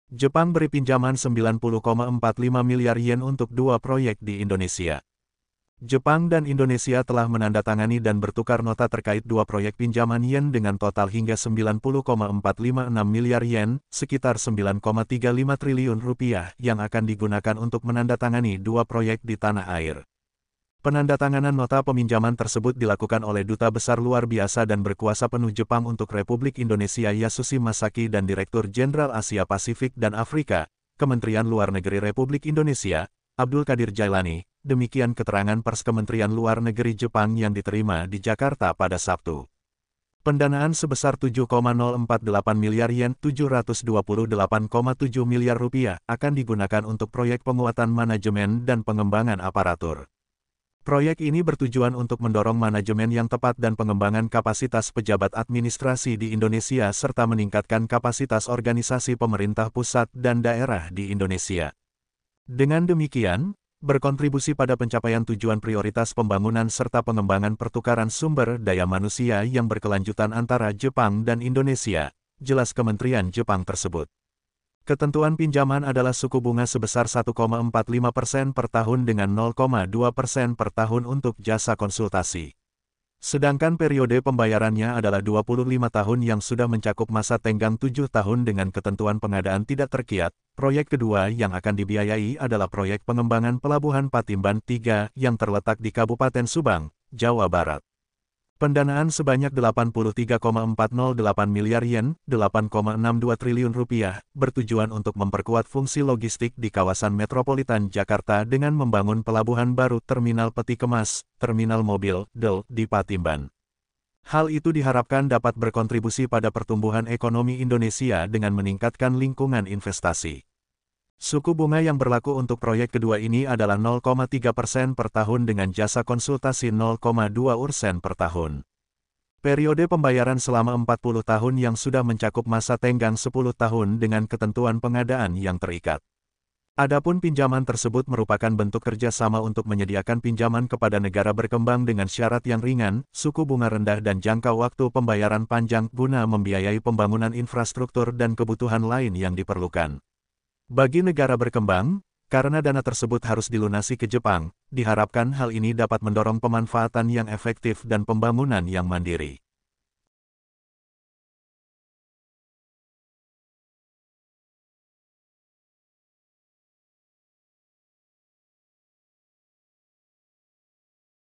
Jepang beri pinjaman 90,45 miliar yen untuk dua proyek di Indonesia. Jepang dan Indonesia telah menandatangani dan bertukar nota terkait dua proyek pinjaman yen dengan total hingga 90,456 miliar yen, sekitar 9,35 triliun rupiah yang akan digunakan untuk menandatangani dua proyek di tanah air. Penandatanganan nota peminjaman tersebut dilakukan oleh Duta Besar Luar Biasa dan Berkuasa Penuh Jepang untuk Republik Indonesia Yasushi Masaki dan Direktur Jenderal Asia Pasifik dan Afrika, Kementerian Luar Negeri Republik Indonesia, Abdul Qadir Jailani. Demikian keterangan pers Kementerian Luar Negeri Jepang yang diterima di Jakarta pada Sabtu. Pendanaan sebesar 7,048 miliar yen (728,7 miliar rupiah) akan digunakan untuk proyek penguatan manajemen dan pengembangan aparatur. Proyek ini bertujuan untuk mendorong manajemen yang tepat dan pengembangan kapasitas pejabat administrasi di Indonesia serta meningkatkan kapasitas organisasi pemerintah pusat dan daerah di Indonesia. Dengan demikian, berkontribusi pada pencapaian tujuan prioritas pembangunan serta pengembangan pertukaran sumber daya manusia yang berkelanjutan antara Jepang dan Indonesia, jelas Kementerian Jepang tersebut. Ketentuan pinjaman adalah suku bunga sebesar 1,45% per tahun dengan 0,2% per tahun untuk jasa konsultasi. Sedangkan periode pembayarannya adalah 25 tahun yang sudah mencakup masa tenggang 7 tahun dengan ketentuan pengadaan tidak terkiat. Proyek kedua yang akan dibiayai adalah proyek pengembangan Pelabuhan Patimban 3 yang terletak di Kabupaten Subang, Jawa Barat. Pendanaan sebanyak 83,408 miliar yen, 8,62 triliun rupiah, bertujuan untuk memperkuat fungsi logistik di kawasan metropolitan Jakarta dengan membangun pelabuhan baru Terminal Peti Kemas, Terminal Mobil, (DEL) di Patimban. Hal itu diharapkan dapat berkontribusi pada pertumbuhan ekonomi Indonesia dengan meningkatkan lingkungan investasi. Suku bunga yang berlaku untuk proyek kedua ini adalah 0,3% per tahun dengan jasa konsultasi 0,2% per tahun. Periode pembayaran selama 40 tahun yang sudah mencakup masa tenggang 10 tahun dengan ketentuan pengadaan yang terikat. Adapun pinjaman tersebut merupakan bentuk kerjasama untuk menyediakan pinjaman kepada negara berkembang dengan syarat yang ringan, suku bunga rendah dan jangka waktu pembayaran panjang guna membiayai pembangunan infrastruktur dan kebutuhan lain yang diperlukan. Bagi negara berkembang, karena dana tersebut harus dilunasi ke Jepang, diharapkan hal ini dapat mendorong pemanfaatan yang efektif dan pembangunan yang mandiri.